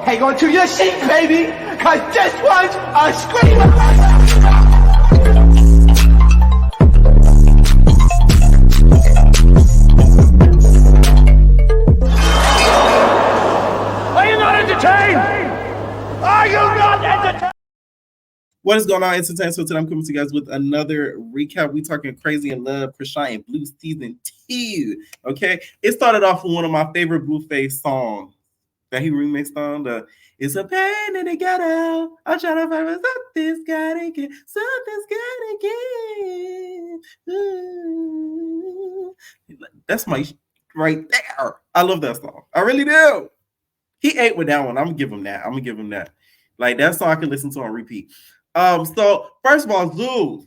hang on to your seat, baby, cause this one's a screamer. Are you not entertained? Are you not entertained? What is going on, Entertainment? So today I'm coming to you guys with another recap. We talking Crazy in Love, Chrisean and Blue season 2. Okay, it started off with one of my favorite Blueface songs that he remixed on. The "It's a pain in the ghetto. I'm trying to find something's gotta get, something's gotta get. Ooh." That's my right there. I love that song. I really do. He ate with that one. I'm gonna give him that. Like that song I can listen to on repeat. So first of all, Zoo,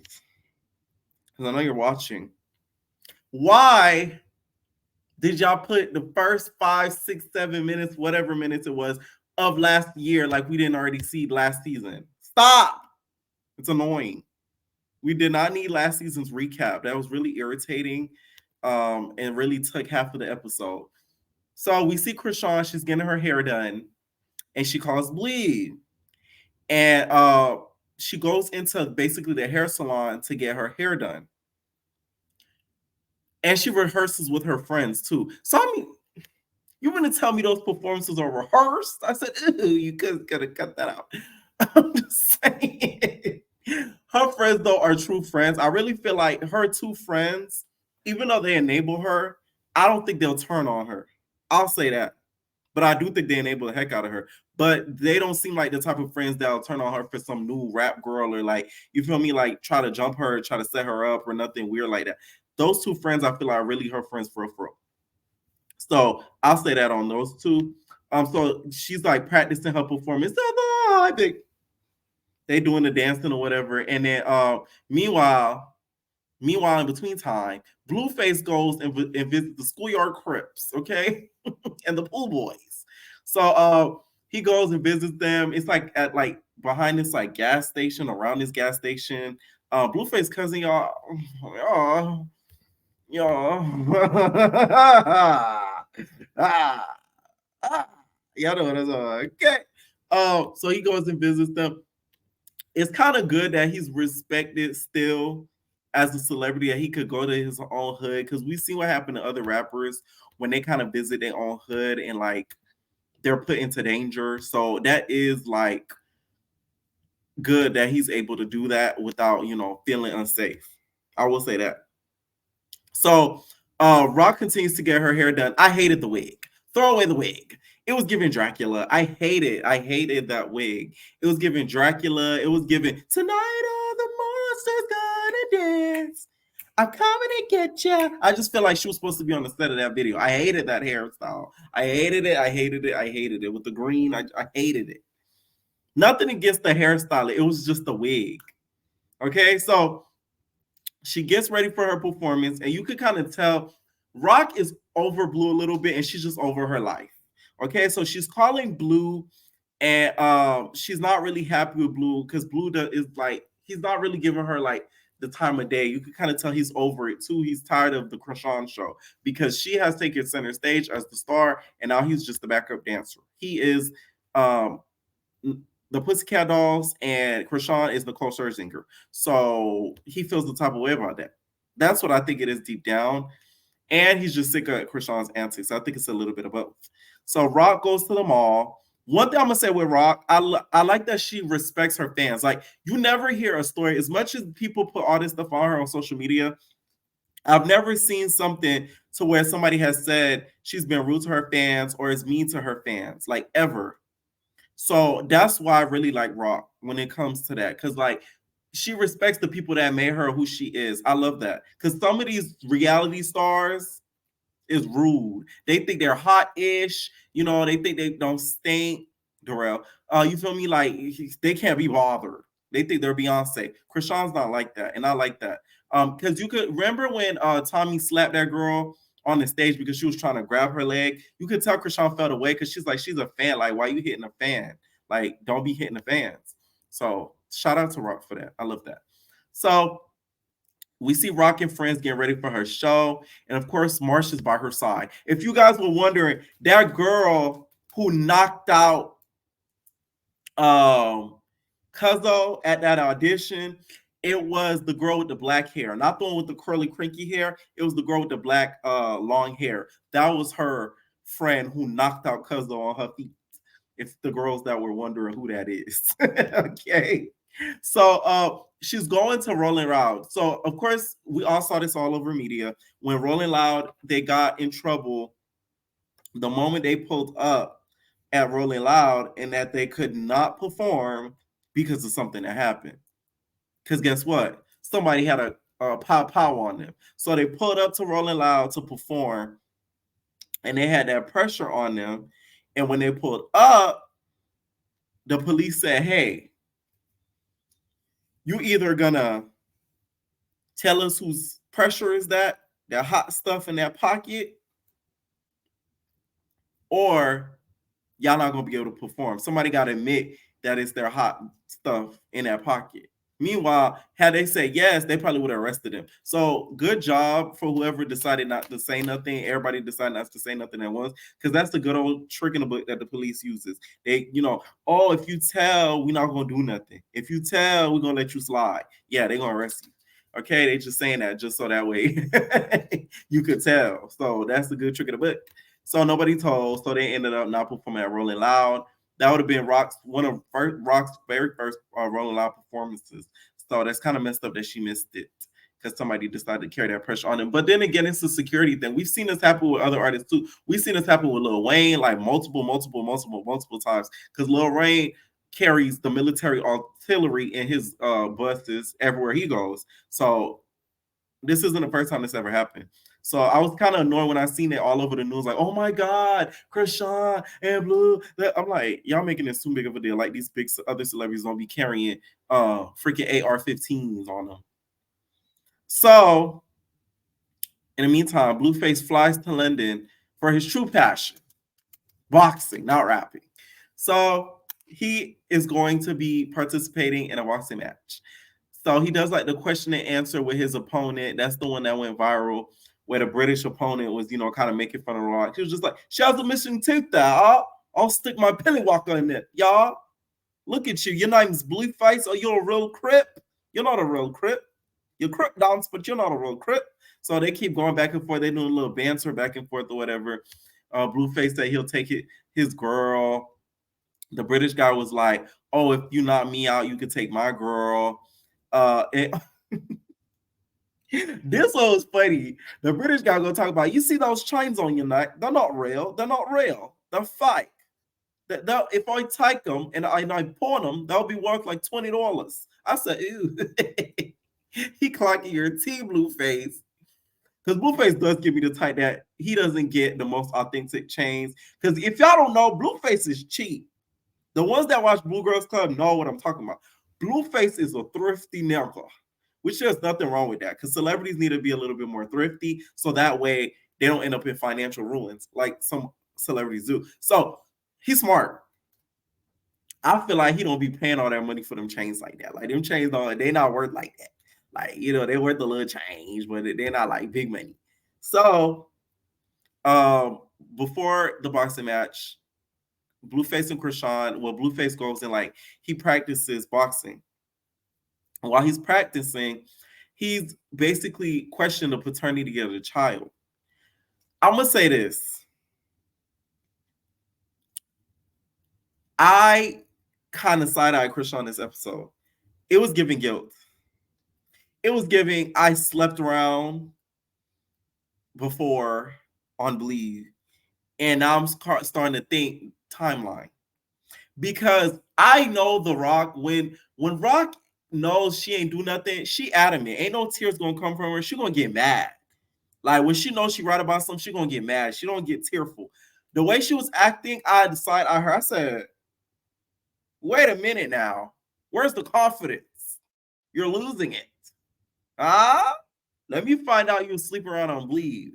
because I know you're watching. Why did y'all put the first 5, 6, 7 minutes, whatever minutes it was, of last year like we didn't already see last season? Stop. It's annoying. We did not need last season's recap. That was really irritating, and really took half of the episode. So we see Chrisean, she's getting her hair done, and she calls Bleed. And she goes into basically the hair salon to get her hair done. And she rehearses with her friends too. So I mean, you want to tell me those performances are rehearsed? I said, ew, you could have cut that out. I'm just saying. Her friends, though, are true friends. I really feel like her two friends, even though they enable her, I don't think they'll turn on her. I'll say that. But I do think they enable the heck out of her. But they don't seem like the type of friends that'll turn on her for some new rap girl or like, you feel me, like try to jump her, try to set her up or nothing weird like that. Those two friends, I feel like are really her friends for real. So I'll say that on those two. So she's like practicing her performance. I think they doing the dancing or whatever. And then meanwhile, in between time, Blueface goes and visits the schoolyard Crips, okay, and the pool boys. So he goes and visits them. It's like at like behind this like gas station, around this gas station. Blueface cousin, y'all, y'all know what I'm saying. Okay. So he goes and visits them. It's kind of good that he's respected still as a celebrity, that he could go to his own hood, because we see what happened to other rappers when they kind of visit their own hood and like they're put into danger. So that is like good that he's able to do that without, feeling unsafe. I will say that. So Rock continues to get her hair done. I hated the wig. Throw away the wig. It was giving Dracula. I hated that wig. It was giving Dracula. It was giving tonight all the monsters gonna dance. I'm coming to get you. I just feel like she was supposed to be on the set of that video. I hated that hairstyle. I hated it. With the green, I hated it. Nothing against the hairstyle. It was just the wig. Okay, so she gets ready for her performance, and you could kind of tell Rock is over Blue a little bit, and she's just over her life. Okay, so she's calling Blue, and she's not really happy with Blue because Blue is like, he's not really giving her like the time of day. You can kind of tell he's over it too. He's tired of the Chrisean show because she has taken center stage as the star, and now he's just the backup dancer. He is the Pussycat Dolls, and Chrisean is Nicole Scherzinger. So he feels the type of way about that. That's what I think it is deep down. And he's just sick of Chrisean's antics. I think it's a little bit of both. So Rock goes to the mall. One thing I'm going to say with Rock, I like that she respects her fans. Like, you never hear a story, as much as people put all this stuff on her on social media, I've never seen something to where somebody has said she's been rude to her fans or is mean to her fans, like ever. So that's why I really like Rock when it comes to that. Because, like, she respects the people that made her who she is. I love that. Because some of these reality stars is rude. They think they're hot-ish. They think they don't stink. Darrell. You feel me? Like, they can't be bothered. They think they're Beyonce. Chrisean's not like that. And I like that. Because you could remember when Tommy slapped that girl on the stage because she was trying to grab her leg. You could tell Chrisean felt away because she's a fan. Like, why are you hitting a fan? Like, don't be hitting the fans. So shout out to Rock for that. I love that. So we see Rock and friends getting ready for her show. And of course, Marsha's by her side. If you guys were wondering, that girl who knocked out Cuzzo at that audition, it was the girl with the black hair, not the one with the curly, crinky hair. It was the girl with the black, long hair. That was her friend who knocked out Cuzzo on her feet. If the girls that were wondering who that is, okay. So she's going to Rolling Loud. So of course we all saw this all over media when Rolling Loud they got in trouble the moment they pulled up at Rolling Loud and that they could not perform because of something that happened. Because guess what? Somebody had a pow on them. So they pulled up to Rolling Loud to perform and they had that pressure on them. And when they pulled up, the police said, hey, you either gonna tell us whose pressure is that hot stuff in that pocket, or y'all not gonna be able to perform. Somebody gotta admit that it's their hot stuff in that pocket. Meanwhile, had they said yes, they probably would have arrested him. So good job for whoever decided not to say nothing. Everybody decided not to say nothing at once, because that's the good old trick in the book that the police uses. They, oh, if you tell, we're not gonna do nothing. If you tell, we're gonna let you slide. Yeah, they're gonna arrest you. Okay, they just saying that just so that way you could tell. So that's the good trick of the book. So nobody told. So they ended up not performing at Rolling Loud. That would have been one of Rock's very first Rolling Loud performances. So that's kind of messed up that she missed it because somebody decided to carry that pressure on them. But then again, it's a security thing. We've seen this happen with other artists too. We've seen this happen with Lil Wayne like multiple times because Lil Wayne carries the military artillery in his buses everywhere he goes. So this isn't the first time this ever happened. So I was kind of annoyed when I seen it all over the news, like, oh my God, Chrisean and Blue. I'm like, y'all making this too big of a deal. Like these big other celebrities don't be carrying freaking AR-15s on them. So in the meantime, Blueface flies to London for his true passion, boxing, not rapping. So he is going to be participating in a boxing match. So he does like the question and answer with his opponent. That's the one that went viral, where the British opponent was, kind of making fun of Rock. He was just like, she has a missing tooth there. I'll stick my pillywalker in it, y'all. Look at you. Your name's Blueface, or you're a real Crip. You're not a real Crip. You're Crip dance, but you're not a real Crip. So they keep going back and forth. They're doing a little banter back and forth or whatever. Blueface said he'll take his girl. The British guy was like, oh, if you knock me out, you could take my girl. This one was funny. The British guy gonna talk about, you see those chains on your neck? They're not real. They're not real. They're fake. If I take them and I pawn them, they'll be worth like $20. I said, ew. He clocking your T, Blueface. Because Blueface does give me the type that he doesn't get the most authentic chains. Because if y'all don't know, Blueface is cheap. The ones that watch Blue Girls Club know what I'm talking about. Blueface is a thrifty nigga, which there's nothing wrong with that because celebrities need to be a little bit more thrifty so that way they don't end up in financial ruins like some celebrities do. So he's smart. I feel like he don't be paying all that money for them chains like that. Like them chains, they not worth like that. Like, they worth a little change, but they're not like big money. So before the boxing match, Blueface and Chrisean, Blueface goes and like he practices boxing. And while he's practicing, he's basically questioning the paternity of the child. I'm gonna say this. I kind of side-eyed Chrisean this episode. It was giving guilt. It was giving I slept around before on Bleed. And now I'm starting to think timeline. Because I know The Rock, when Rock knows she ain't do nothing, she adamant. Ain't no tears gonna come from her. She gonna get mad. Like when she knows she right about something, she gonna get mad. She don't get tearful. The way she was acting, I said, wait a minute now. Where's the confidence? You're losing it. Let me find out you sleep around on Bleed.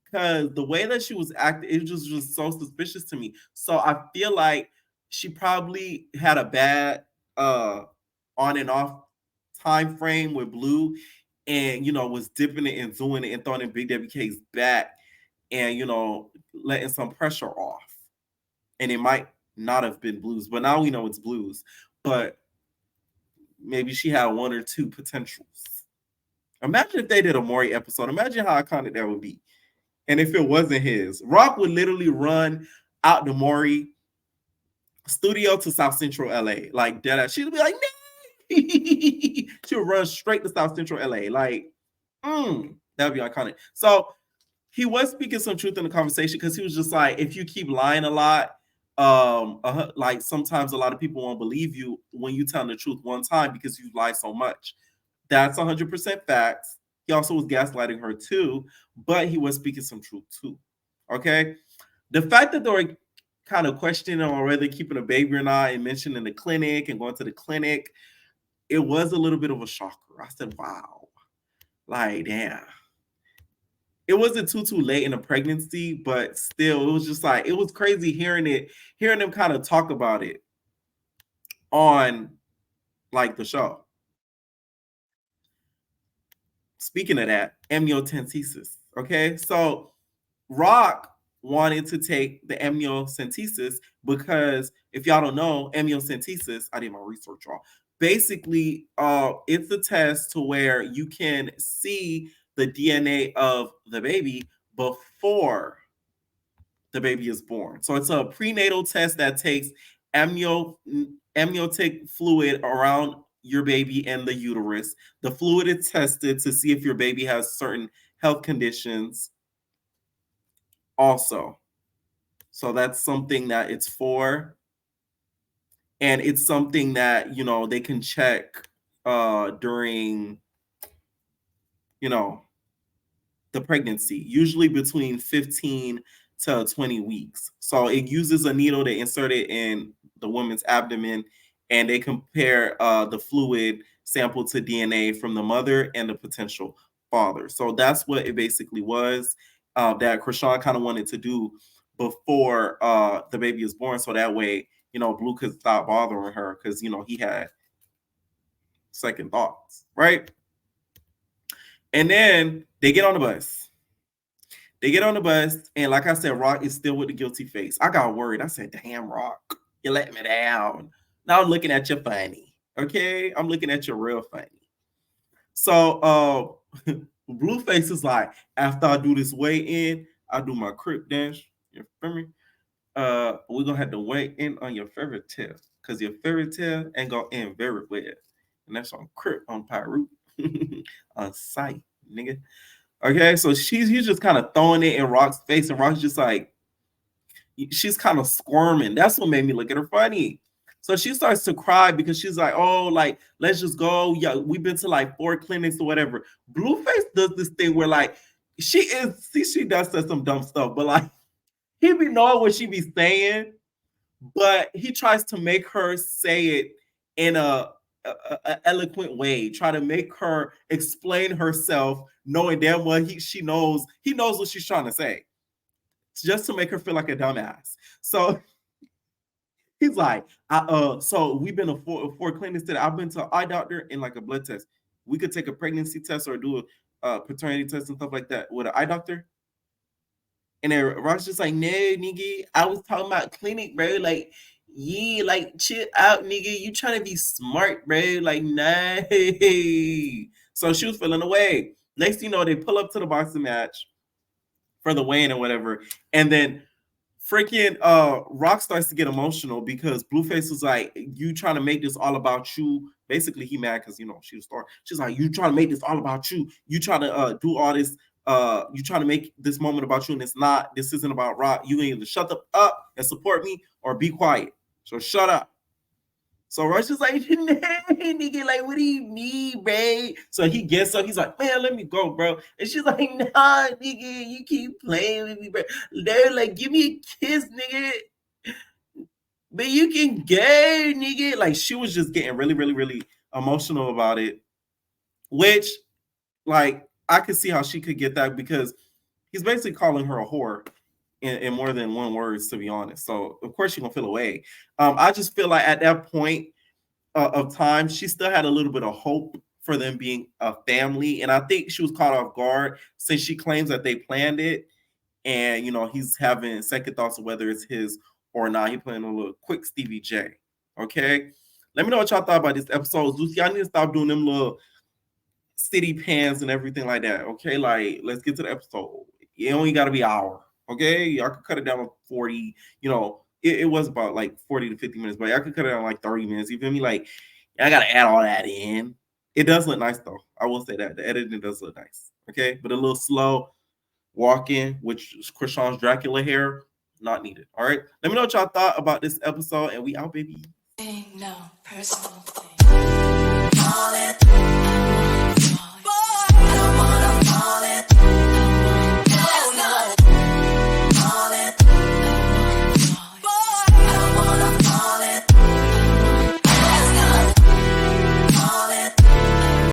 Because the way that she was acting, it was just so suspicious to me. So I feel like she probably had a bad on and off time frame with Blue and, was dipping it and doing it and throwing in Big WK's back and, letting some pressure off. And it might not have been blues, but now we know it's blues. But maybe she had one or two potentials. Imagine if they did a Maury episode. Imagine how iconic that would be. And if it wasn't his, Rock would literally run out the Maury studio to South Central LA. Like that. She'd be like, no. She'll run straight to South Central LA. Like, that'd be iconic. So he was speaking some truth in the conversation because he was just like, if you keep lying a lot, like sometimes a lot of people won't believe you when you tell the truth one time because you lie so much. That's 100% facts. He also was gaslighting her too, but he was speaking some truth too. Okay. The fact that they were kind of questioning on whether keeping a baby or not and mentioning the clinic and going to the clinic, it was a little bit of a shocker. I said, wow, like, damn. It wasn't too late in the pregnancy, but still, it was just like, it was crazy hearing them kind of talk about it on like the show. Speaking of that, amniocentesis. Okay, so Rock wanted to take the amniocentesis because if y'all don't know, amniocentesis, I did my research, y'all. Basically, it's a test to where you can see the DNA of the baby before the baby is born. So it's a prenatal test that takes amniotic fluid around your baby and the uterus. The fluid is tested to see if your baby has certain health conditions also. So that's something that it's for. And it's something that, they can check during, the pregnancy, usually between 15 to 20 weeks. So it uses a needle to insert it in the woman's abdomen, and they compare the fluid sample to DNA from the mother and the potential father. So that's what it basically was that Chrisean kind of wanted to do before the baby is born. So that way, Blue could stop bothering her because, he had second thoughts, right? And then they get on the bus. And like I said, Rock is still with the guilty face. I got worried. I said, damn, Rock, you let me down. Now I'm looking at you funny. Okay? I'm looking at you real funny. So Blueface is like, after I do this weigh in, I do my crip dance. You feel me? We're gonna have to weigh in on your fairy tale. Cause your fairy tale ain't gonna end very well. And that's on crip on Pyru. On site, nigga. Okay, so he's just kind of throwing it in Rock's face, and Rock's just like, she's kind of squirming. That's what made me look at her funny. So she starts to cry because she's like, oh, like, let's just go. Yeah, we've been to like 4 clinics or whatever. Blueface does this thing where like she does say some dumb stuff, but like he be knowing what she be saying, but he tries to make her say it in a eloquent way, try to make her explain herself, knowing damn well he knows what she's trying to say, just to make her feel like a dumbass. So he's like, so we've been to four clinics today. I've been to an eye doctor and like a blood test. We could take a pregnancy test or do a paternity test and stuff like that with an eye doctor. And then Rock's just like, no, nigga, I was talking about clinic, bro. Like, yeah, like, chill out, nigga. You trying to be smart, bro. Like, nah. So she was feeling away. Next thing you know, they pull up to the boxing match for the weigh-in or whatever. And then freaking Rock starts to get emotional because Blueface was like, you trying to make this all about you. Basically, he mad because, she was star. She's like, you trying to make this all about you. You trying to do all this. You trying to make this moment about you, and it's not. This isn't about Rock. You either shut up and support me or be quiet. So shut up. So Rush is like, nah, nigga, like, what do you mean, bro? So he gets up. He's like, man, let me go, bro. And she's like, nah, nigga, you keep playing with me, bro. They're like, give me a kiss, nigga. But you can go, nigga. Like, she was just getting really, really, really emotional about it. Which, like, I could see how she could get that because he's basically calling her a whore in more than one words, to be honest. So of course she's gonna feel away. I just feel like at that point of time, she still had a little bit of hope for them being a family, and I think she was caught off guard since she claims that they planned it, and he's having second thoughts of whether it's his or not. He playing a little quick Stevie J. Okay. Let me know what y'all thought about this episode. Lucy, y'all need to stop doing them little city pans and everything like that. Okay, like let's get to the episode. It only got to be an hour. Okay, y'all could cut it down to 40. You know, it was about like 40 to 50 minutes, but y'all could cut it down like 30 minutes. You feel me? Like, I gotta add all that in. It does look nice though. I will say that the editing does look nice. Okay, but a little slow walking, which is Chrisean's Dracula hair, not needed. All right. Let me know what y'all thought about this episode, and we out, baby. No personal thing.